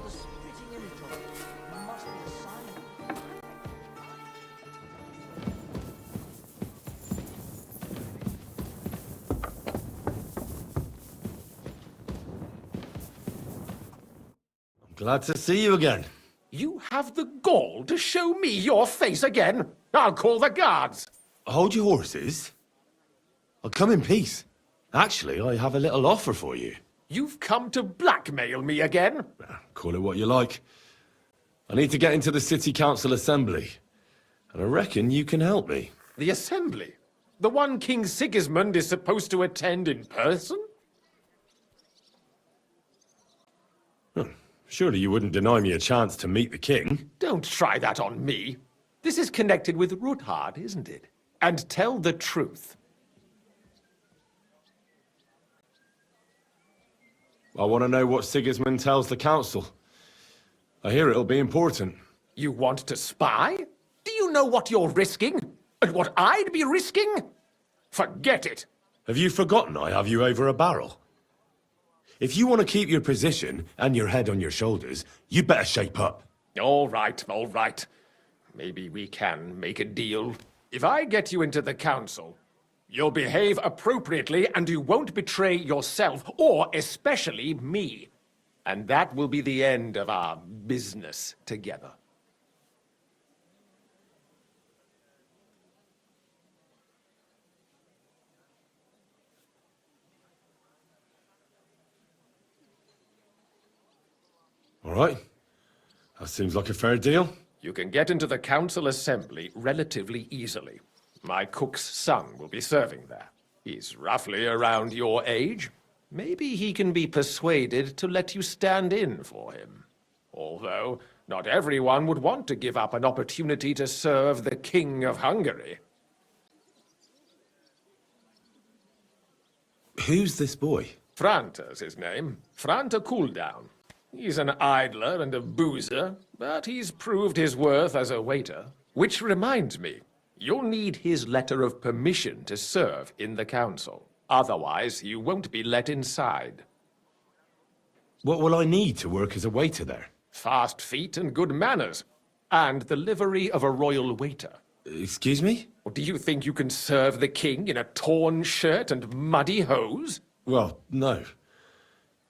the spitting image of it. Must be a sign. Glad to see you again. You have the gall to show me your face again? I'll call the guards. Hold your horses. I'll come in peace. Actually, I have a little offer for you. You've come to blackmail me again? Call it what you like. I need to get into the city council assembly, and I reckon you can help me. The assembly? The one King Sigismund is supposed to attend in person? Surely you wouldn't deny me a chance to meet the king? Don't try that on me. This is connected with Ruthard, isn't it? And tell the truth. I want to know what Sigismund tells the council. I hear it'll be important. You want to spy? Do you know what you're risking? And what I'd be risking? Forget it. Have you forgotten I have you over a barrel? If you want to keep your position and your head on your shoulders, you'd better shape up. All right, all right. Maybe we can make a deal. If I get you into the council, you'll behave appropriately and you won't betray yourself, or especially me. And that will be the end of our business together. All right. That seems like a fair deal. You can get into the council assembly relatively easily. My cook's son will be serving there. He's roughly around your age. Maybe he can be persuaded to let you stand in for him. Although, not everyone would want to give up an opportunity to serve the King of Hungary. Who's this boy? Franta's his name. Franta Cooldown. He's an idler and a boozer, but he's proved his worth as a waiter. Which reminds me, you'll need his letter of permission to serve in the council. Otherwise, you won't be let inside. What will I need to work as a waiter there? Fast feet and good manners. And the livery of a royal waiter. Excuse me? Or do you think you can serve the king in a torn shirt and muddy hose? Well, no.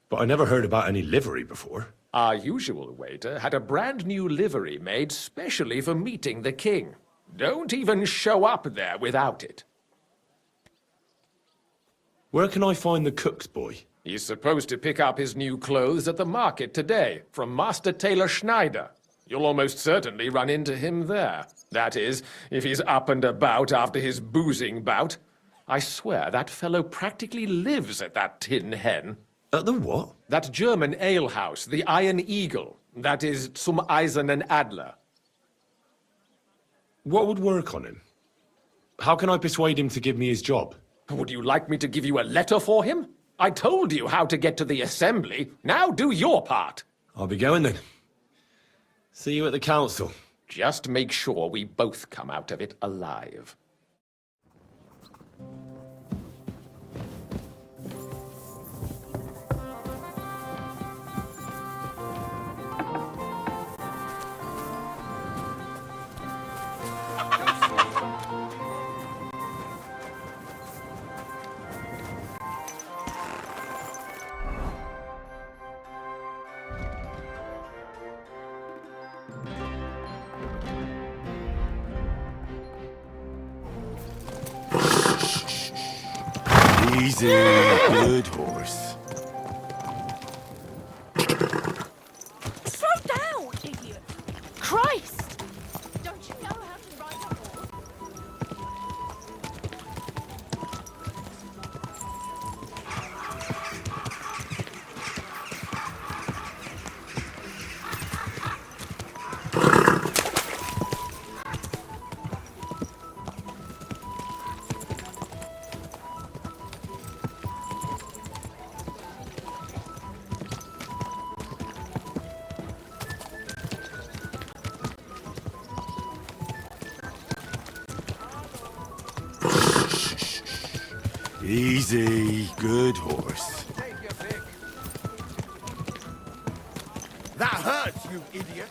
But I never heard about any livery before. Our usual waiter had a brand new livery made specially for meeting the king. Don't even show up there without it. Where can I find the cook's boy? He's supposed to pick up his new clothes at the market today from Master Tailor Schneider. You'll almost certainly run into him there. That is, if he's up and about after his boozing bout. I swear that fellow practically lives at that Tin Hen. At the what? That German alehouse, the Iron Eagle. That is Zum Eisernen Adler. What would work on him? How can I persuade him to give me his job? Would you like me to give you a letter for him? I told you how to get to the assembly. Now do your part. I'll be going then. See you at the council. Just make sure we both come out of it alive. Easy, good horse. Slow down, idiot! Christ! Don't you know how to ride a horse? Easy, good horse. That hurts, you idiot!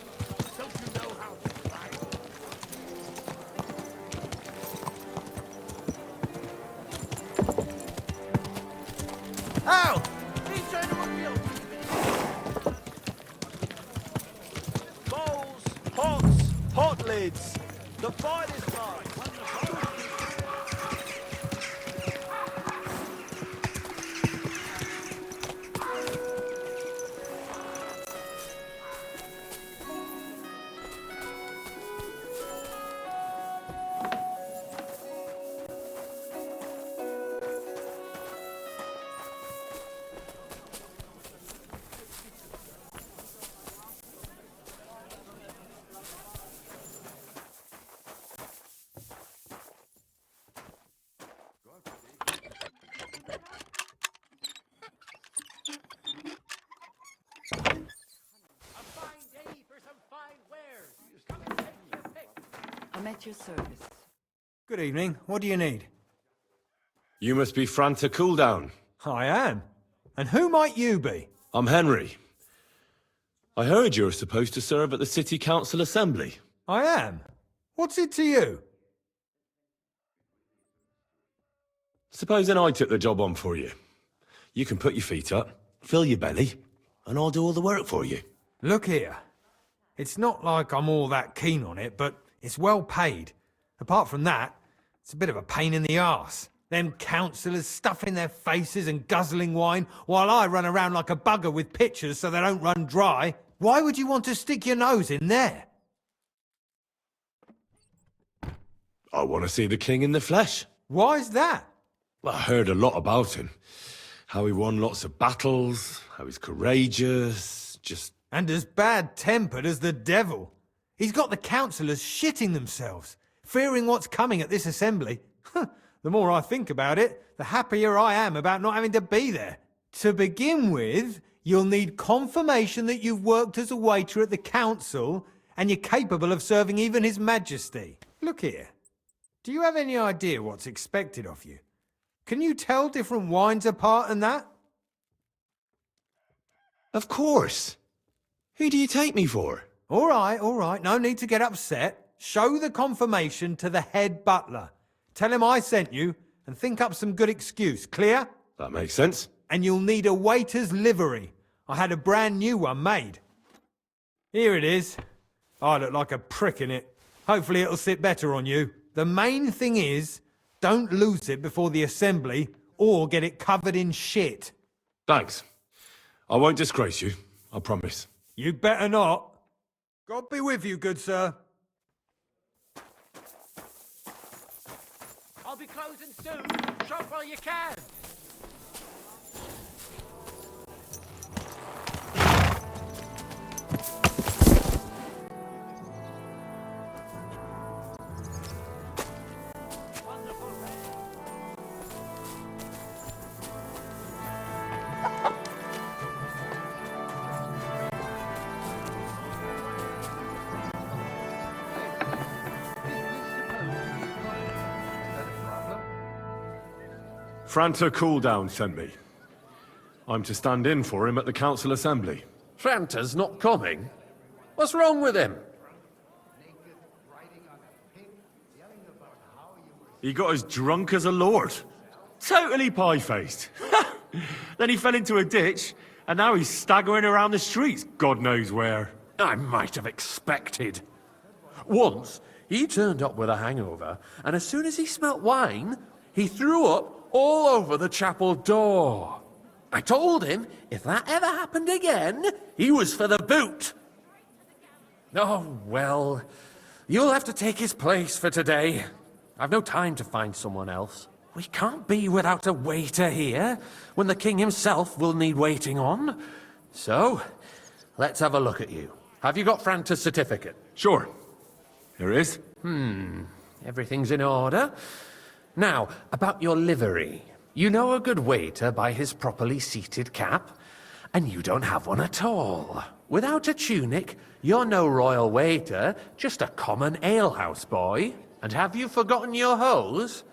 Don't you know how to fight? Ow! He's trying to uphill! Bowls, pots, pot lids. The fight is mine. I'm at your service. Good evening. What do you need? You must be Franta Cooldown. I am. And who might you be? I'm Henry. I heard you're supposed to serve at the City Council Assembly. I am. What's it to you? Supposing I took the job on for you. You can put your feet up, fill your belly, and I'll do all the work for you. Look here. It's not like I'm all that keen on it, but it's well paid. Apart from that, it's a bit of a pain in the arse. Them councillors stuffing their faces and guzzling wine, while I run around like a bugger with pitchers so they don't run dry. Why would you want to stick your nose in there? I want to see the king in the flesh. Why's that? I heard a lot about him. How he won lots of battles, how he's courageous, just... And as bad-tempered as the devil. He's got the councillors shitting themselves, fearing what's coming at this assembly. The more I think about it, the happier I am about not having to be there. To begin with, you'll need confirmation that you've worked as a waiter at the council and you're capable of serving even His Majesty. Look here. Do you have any idea what's expected of you? Can you tell different wines apart and that? Of course. Who do you take me for? All right. No need to get upset. Show the confirmation to the head butler. Tell him I sent you and think up some good excuse. Clear? That makes sense. And you'll need a waiter's livery. I had a brand new one made. Here it is. I look like a prick in it. Hopefully it'll sit better on you. The main thing is, don't lose it before the assembly or get it covered in shit. Thanks. I won't disgrace you, I promise. You better not. God be with you, good sir. I'll be closing soon. Shop while you can. Franta Cooldown sent me. I'm to stand in for him at the council assembly. Franta's not coming? What's wrong with him? He got as drunk as a lord. Totally pie-faced. Then he fell into a ditch, and now he's staggering around the streets, God knows where. I might have expected. Once, he turned up with a hangover, and as soon as he smelt wine, he threw up all over the chapel door. I told him if that ever happened again, he was for the boot. Oh, well, you'll have to take his place for today. I've no time to find someone else. We can't be without a waiter here, when the king himself will need waiting on. So, let's have a look at you. Have you got Franta's certificate? Sure. Here it is. Everything's in order. Now, about your livery. You know a good waiter by his properly seated cap, and you don't have one at all. Without a tunic, you're no royal waiter, just a common alehouse boy. And have you forgotten your hose?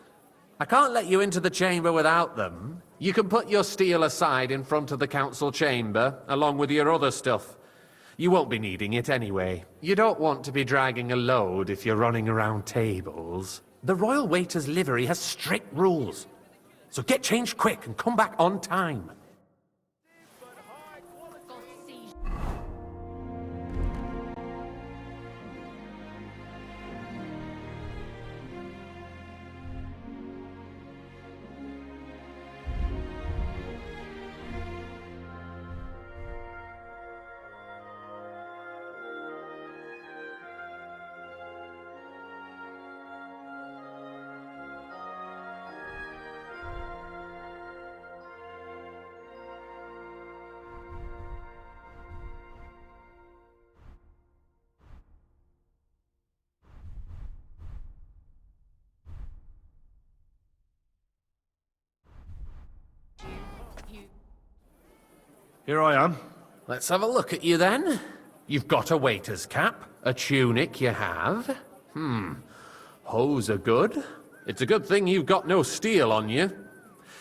I can't let you into the chamber without them. You can put your steel aside in front of the council chamber, along with your other stuff. You won't be needing it anyway. You don't want to be dragging a load if you're running around tables. The royal waiter's livery has strict rules. So get changed quick and come back on time. Here I am. Let's have a look at you then. You've got a waiter's cap, a tunic you have. Hose are good. It's a good thing you've got no steel on you.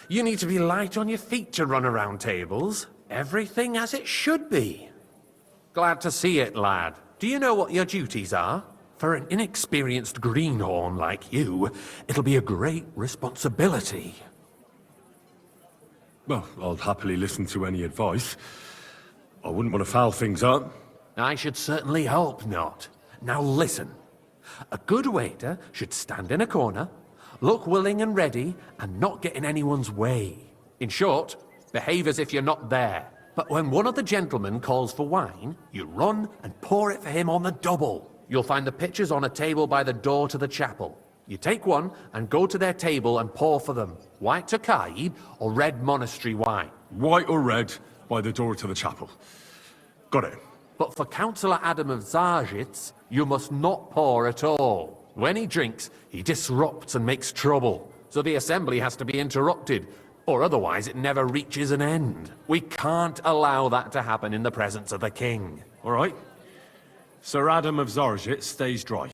You need to be light on your feet to run around tables. Everything as it should be. Glad to see it, lad. Do you know what your duties are? For an inexperienced greenhorn like you, it'll be a great responsibility. Well, I'll happily listen to any advice. I wouldn't want to foul things up. I should certainly hope not. Now listen. A good waiter should stand in a corner, look willing and ready, and not get in anyone's way. In short, behave as if you're not there. But when one of the gentlemen calls for wine, you run and pour it for him on the double. You'll find the pitchers on a table by the door to the chapel. You take one and go to their table and pour for them. White Tokaid or red monastery wine. White or red, by the door to the chapel. Got it. But for Councillor Adam of Zarzhitz, you must not pour at all. When he drinks, he disrupts and makes trouble. So the assembly has to be interrupted, or otherwise it never reaches an end. We can't allow that to happen in the presence of the king. All right. Sir Adam of Zarzhitz stays dry.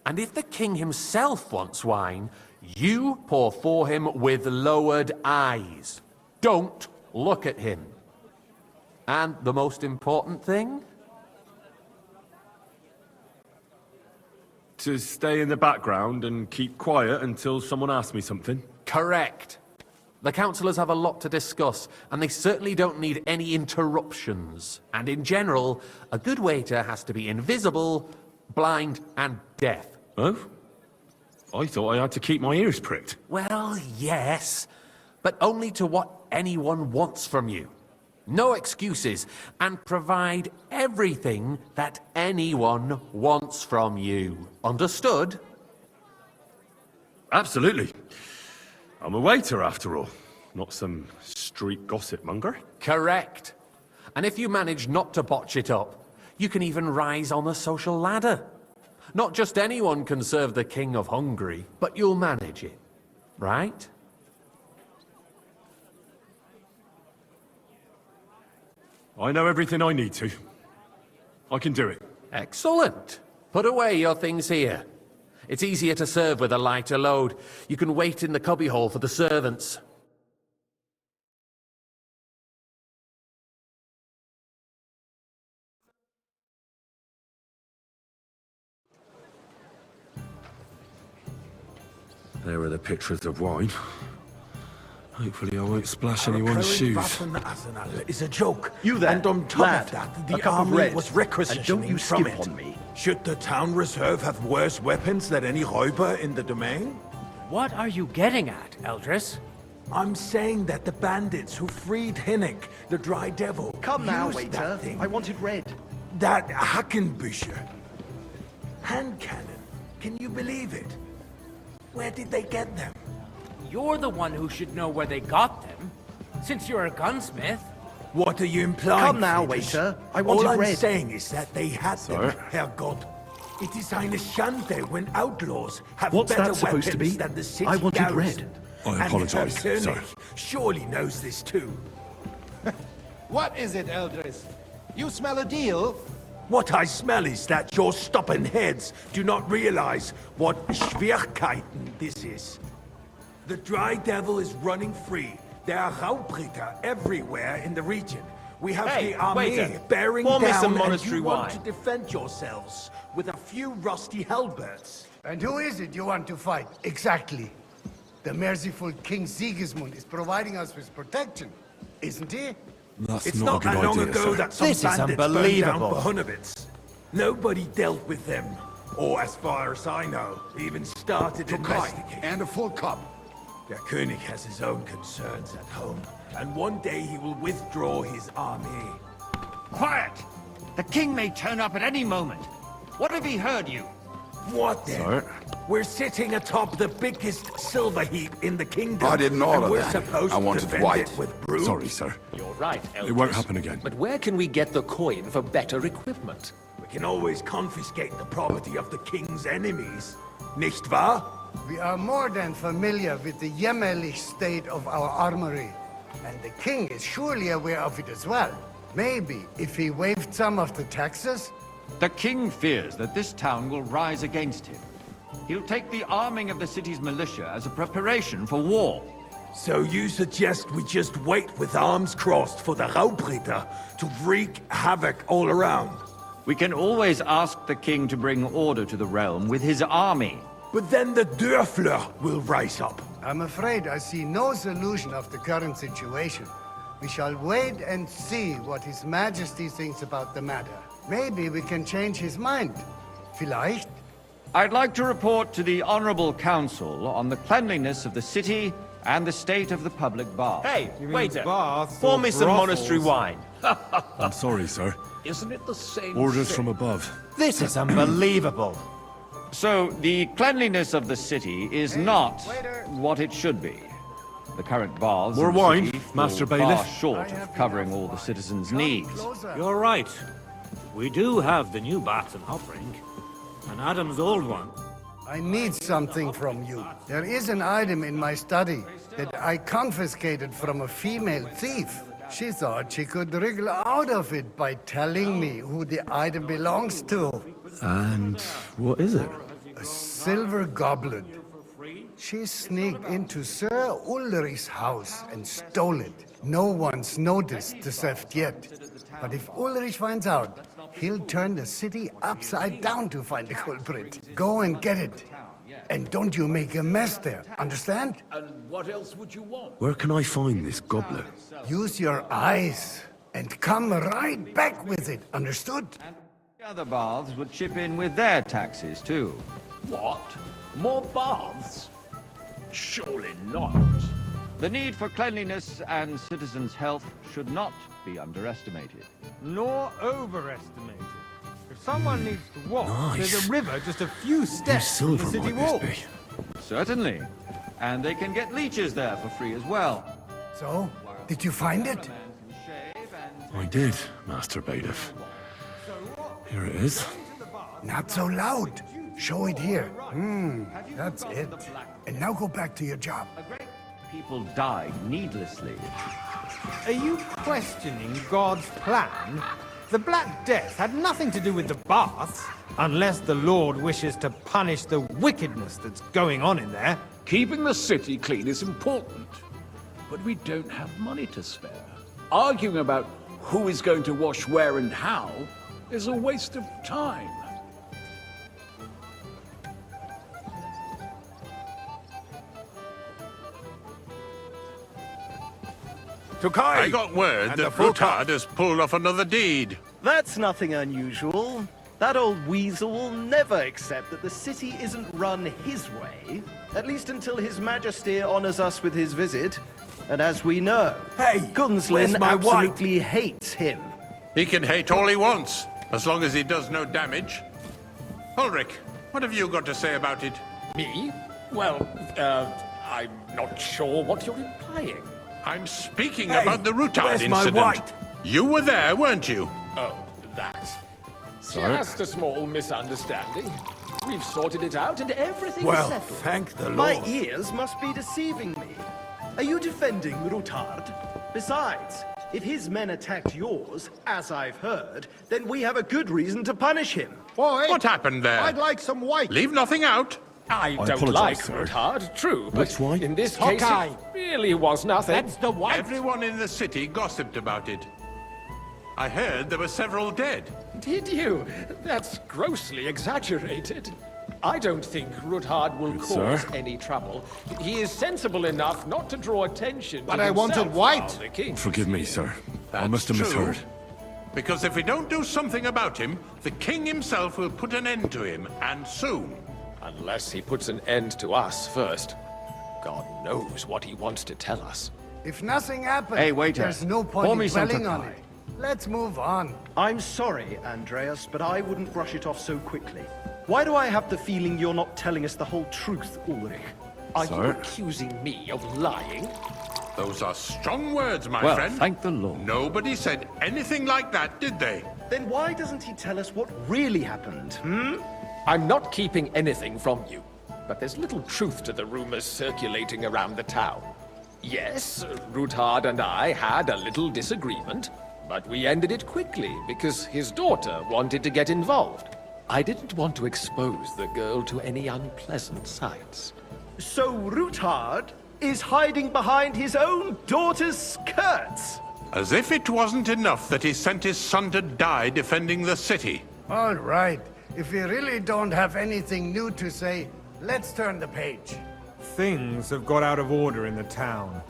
And if the king himself wants wine, you pour for him with lowered eyes. Don't look at him. And the most important thing? To stay in the background and keep quiet until someone asks me something. Correct. The councillors have a lot to discuss, and they certainly don't need any interruptions. And in general, a good waiter has to be invisible, blind, and deaf. Oh? I thought I had to keep my ears pricked. Well, yes, but only to what anyone wants from you. No excuses, and provide everything that anyone wants from you. Understood? Absolutely. I'm a waiter, after all. Not some street gossip monger. Correct. And if you manage not to botch it up, you can even rise on the social ladder. Not just anyone can serve the King of Hungary, but you'll manage it, right? I know everything I need to. I can do it. Excellent. Put away your things here. It's easier to serve with a lighter load. You can wait in the cubbyhole for the servants. There are the pitchers of wine. Hopefully I won't splash anyone's shoes. Is a joke. You there, and on top lad, of that, a the cup of army red, was requisitioning and don't you from skip it. on me. Should the town reserve have worse weapons than any Räuber in the domain? What are you getting at, Eldris? I'm saying that the bandits who freed Hinnik, the Dry Devil, Come now, used waiter. that thing. I wanted red. That Hackenbücher. Hand cannon. Can you believe it? Where did they get them? You're the one who should know where they got them, since you're a gunsmith. What are you implying? Come now, Friedrich? waiter. I wanted All I'm red. saying is that they had Sir? them, Herrgott. It is eine Schande when outlaws have What's better that supposed to weapons be? than the city I wanted garrison. red. I And apologize, Herr König sir. surely knows this too. What is it, Eldris? You smell a deal? What I smell is that your stubborn heads do not realize what Schwierigkeiten this is. The Dry Devil is running free. There are Raubritter everywhere in the region. We have Hey, the army waiter. bearing Pour me down, some and monastery you want wine. to defend yourselves with a few rusty halberds. And who is it you want to fight, exactly? The merciful King Sigismund is providing us with protection, isn't he? That's It's not not a good that long idea, ago sir. that some This is bandits burned down unbelievable. Bohemia. Nobody dealt with them, or as far as I know, even started investigating. And a full cup. Der König has his own concerns at home, and one day he will withdraw his army. Quiet! The king may turn up at any moment. What if he heard you? What then? Sir? We're sitting atop the biggest silver heap in the kingdom. I didn't order and we're that. supposed I to wanted defend white. it with brooms. Sorry, sir. You're right, Eldris. It won't happen again. But where can we get the coin for better equipment? We can always confiscate the property of the king's enemies. Nicht wahr? We are more than familiar with the jämmerlich state of our armory. And the king is surely aware of it as well. Maybe if he waived some of the taxes? The king fears that this town will rise against him. He'll take the arming of the city's militia as a preparation for war. So you suggest we just wait with arms crossed for the Raubritter to wreak havoc all around? We can always ask the king to bring order to the realm with his army. But then the Dörfler will rise up. I'm afraid I see no solution of the current situation. We shall wait and see what His Majesty thinks about the matter. Maybe we can change his mind. Vielleicht? I'd like to report to the Honorable Council on the cleanliness of the city and the state of the public bath. Hey, You mean waiter, baths pour or me some brothels? monastery wine. I'm sorry, sir. Isn't it the same Orders thing? from above. This is unbelievable. So, the cleanliness of the city is not what it should be. The current baths More in the wine, city fall Master far Bailiff? short of covering all the citizens' needs. Closer. You're right. We do have the new bath and hot ring, and Adam's old one. I need something from you. There is an item in my study that I confiscated from a female thief. She thought she could wriggle out of it by telling me who the item belongs to. And what is it? A silver goblet. She sneaked into Sir Ulrich's house and stole it. No one's noticed the theft yet. But if Ulrich finds out, he'll turn the city upside down to find the culprit. Go and get it. And don't you make a mess there, understand? And what else would you want? Where can I find this goblet? Use your eyes and come right back with it, understood? The other baths would chip in with their taxes, too. What? More baths? Surely not. The need for cleanliness and citizens' health should not be underestimated. Nor overestimated. If someone needs to walk, Nice. there's a river just a few steps from Silver the city might wall. this be? Certainly. And they can get leeches there for free as well. So, did you find it? I did, Master Bailiff. Here it is. Not so loud. Show it here. That's it. And now go back to your job. People died needlessly. Are you questioning God's plan? The Black Death had nothing to do with the baths, unless the Lord wishes to punish the wickedness that's going on in there. Keeping the city clean is important, but we don't have money to spare. Arguing about who is going to wash where and how is a waste of time. Tokai! I got word And the that full Brutard has pulled off another deed. That's nothing unusual. That old weasel will never accept that the city isn't run his way, at least until His Majesty honors us with his visit. And as we know, Hey, Gunslin where's my wife? absolutely hates him. He can hate all he wants, as long as he does no damage. Ulrich, what have you got to say about it? Me? Well, I'm not sure what you're implying. I'm speaking Hey, about the Rutard where's my incident. white? You were there, weren't you? Oh, that. Just a small misunderstanding. We've sorted it out and everything's Well, settled. thank the Lord. My ears must be deceiving me. Are you defending Rutard? Besides, if his men attacked yours, as I've heard, then we have a good reason to punish him. Boy, What happened there? I'd like some white. Leave nothing out. I don't apologize, like sir. Rutard, true, but Which one? in this case, Hawkeye. it really was nothing. That's the white. Everyone in the city gossiped about it. I heard there were several dead. Did you? That's grossly exaggerated. I don't think Ruthard will cause any trouble. He is sensible enough not to draw attention But to I himself wanted white. while the king. Forgive me, sir. I must have True. misheard. Because if we don't do something about him, the king himself will put an end to him, and soon. Unless he puts an end to us first. God knows what he wants to tell us. If nothing happens, Hey, waiter. there's no Pour point me in some dwelling on Tokai. it. Let's move on. I'm sorry, Andreas, but I wouldn't brush it off so quickly. Why do I have the feeling you're not telling us the whole truth, Ulrich? Are you accusing me of lying? Those are strong words, my Well, friend. thank the Lord. Nobody said anything like that, did they? Then why doesn't he tell us what really happened, I'm not keeping anything from you, but there's little truth to the rumors circulating around the town. Yes, Ruthard and I had a little disagreement, but we ended it quickly because his daughter wanted to get involved. I didn't want to expose the girl to any unpleasant sights. So Ruthard is hiding behind his own daughter's skirts? As if it wasn't enough that he sent his son to die defending the city. All right. If we really don't have anything new to say, let's turn the page. Things have got out of order in the town.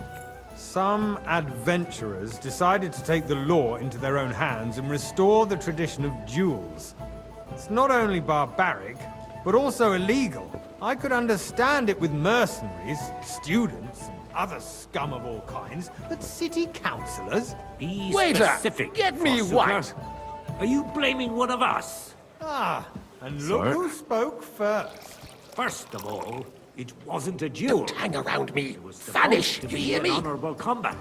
Some adventurers decided to take the law into their own hands and restore the tradition of duels. It's not only barbaric, but also illegal. I could understand it with mercenaries, students, and other scum of all kinds, but city councillors? Be Waiter, specific. get me Forsyth. white. Are you blaming one of us? Ah, and look who spoke first. First of all, it wasn't a duel. Don't hang around me. It was Vanish, supposed to you be hear an me? honorable combat.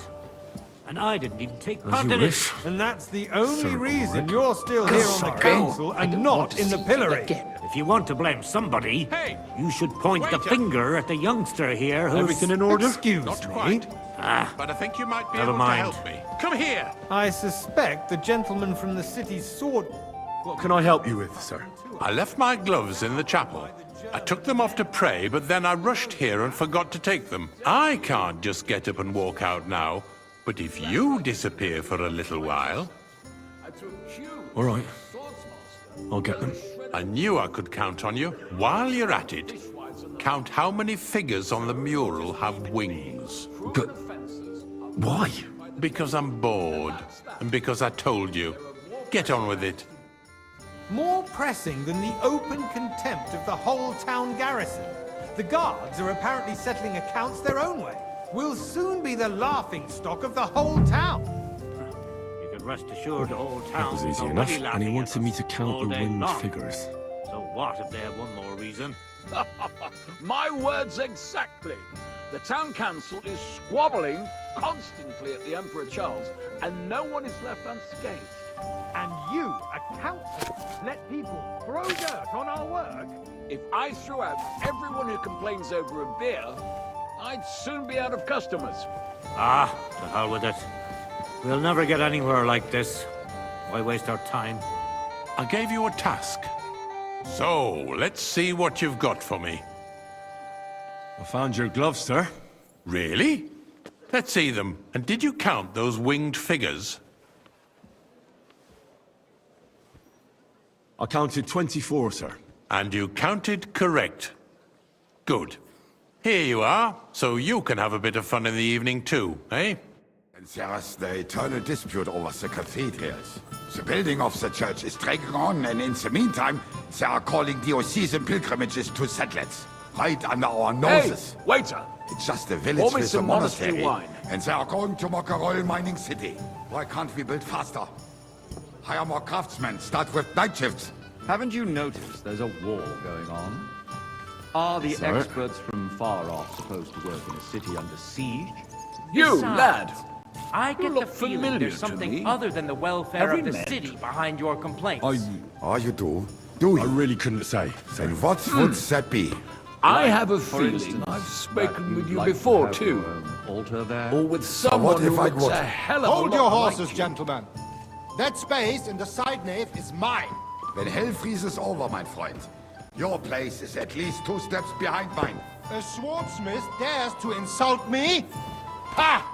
And I didn't even take part you in wish. it. And that's the only reason you're still here on the council and not in the pillory. If you want to blame somebody, Hey! you should point the Waiter! finger at the youngster here who's... Everything in order? Excuse Not me. quite. Ah, But I think you might be Never able mind. to help me. Come here! I suspect the gentleman from the city's sword... What can I help you with, sir? I left my gloves in the chapel. I took them off to pray, but then I rushed here and forgot to take them. I can't just get up and walk out now. But if you disappear for a little while... All right. I'll get them. I knew I could count on you. While you're at it, count how many figures on the mural have wings. But why? Because I'm bored, and because I told you. Get on with it. More pressing than the open contempt of the whole town garrison. The guards are apparently settling accounts their own way. We'll soon be the laughingstock of the whole town. you can rest assured the whole town That was is easy already enough, and laughing he at wanted me us to count all the day winged long. figures. So what if they have one more reason? My words exactly. The town council is squabbling constantly at the Emperor Charles, and no one is left unscathed. And you, a councillor, let people throw dirt on our work? If I threw out everyone who complains over a beer, I'd soon be out of customers. Ah, to hell with it. We'll never get anywhere like this. Why waste our time? I gave you a task. So, let's see what you've got for me. I found your gloves, sir. Really? Let's see them. And did you count those winged figures? I counted 24, sir. And you counted correct. Good. Here you are, so you can have a bit of fun in the evening too, eh? And there's the eternal dispute over the cathedrals. The building of the church is dragging on, and in the meantime, they are calling diocesan pilgrimages to settlers. Right under our noses. Hey, waiter! It's just a Pour village me with a some monastery monastery, wine. and they are going to mock a royal mining city. Why can't we build faster? Hire more craftsmen, start with night shifts. Haven't you noticed there's a war going on? Are the Sir? experts from far off supposed to work in a city under siege? You, Besides, lad! I You get the look feeling familiar there's to something me. other than the welfare Have of we the met? city behind your complaints. You do? Do I you? really couldn't say. And what would that be? I have a For feeling instance, I've that spoken you'd with you like to before, have too. your own altar there? Or with what someone if who I looks would? a hell of a Hold lot your like horses, you. gentlemen. That space in the side nave is mine. When hell freezes over, my friend, your place is at least 2 steps behind mine. A swordsmith dares to insult me? Ha!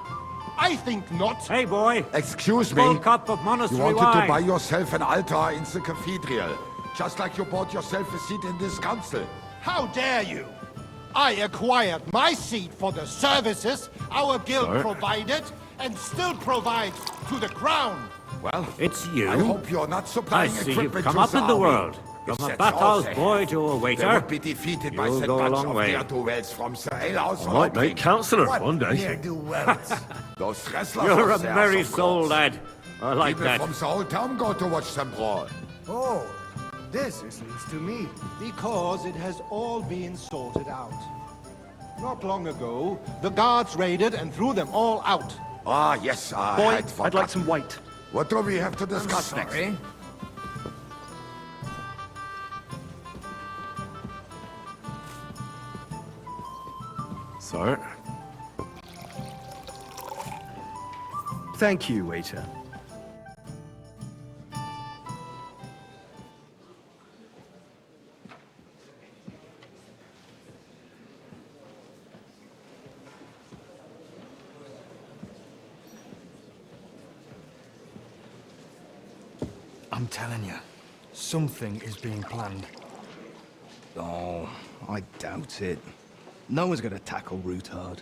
I think not. Hey, boy. Excuse me. Full cup of You monastery wanted wine. to buy yourself an altar in the cathedral, just like you bought yourself a seat in this council. How dare you? I acquired my seat for the services our guild provided, and still provides to the crown. Well, It's you. I hope you're not I supplying see equipment you've come to up the in the army. world. If From a that's bathhouse all boy they to a They waiter. would be defeated by You'll that go a bunch long of way. ne'er-do-wells from the alehouse. I might make councillor one day. Ne'er-do-wells. Those wrestlers You're a of theirs, merry of soul, course. lad. I like People that. from the whole town go to watch them brawl. Oh, this is news to me. Because it has all been sorted out. Not long ago, the guards raided and threw them all out. Ah, yes, I Boy, had I'd forgotten. like some white. What do we have to discuss next? Sir? Thank you, waiter. I'm telling you, something is being planned. Oh, I doubt it. No one's gonna tackle Rootard.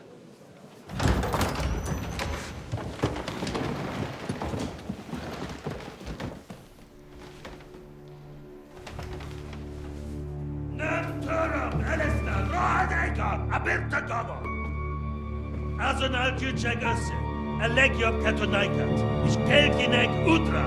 Azon al-Juchagase, Elegio Katonaikat, Ishkelkinek Utra.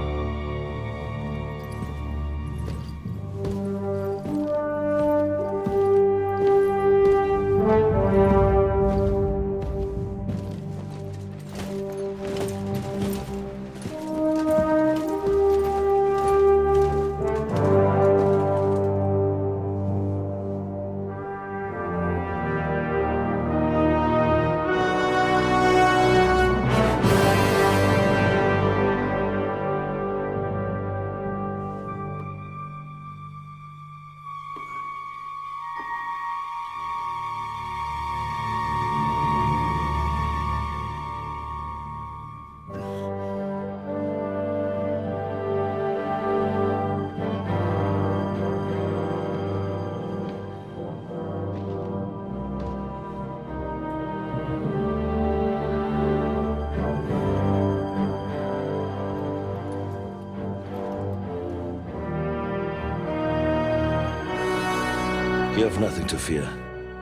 You have nothing to fear.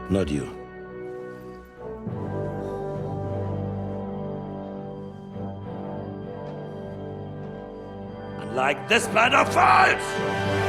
Not you. Like this plan of false!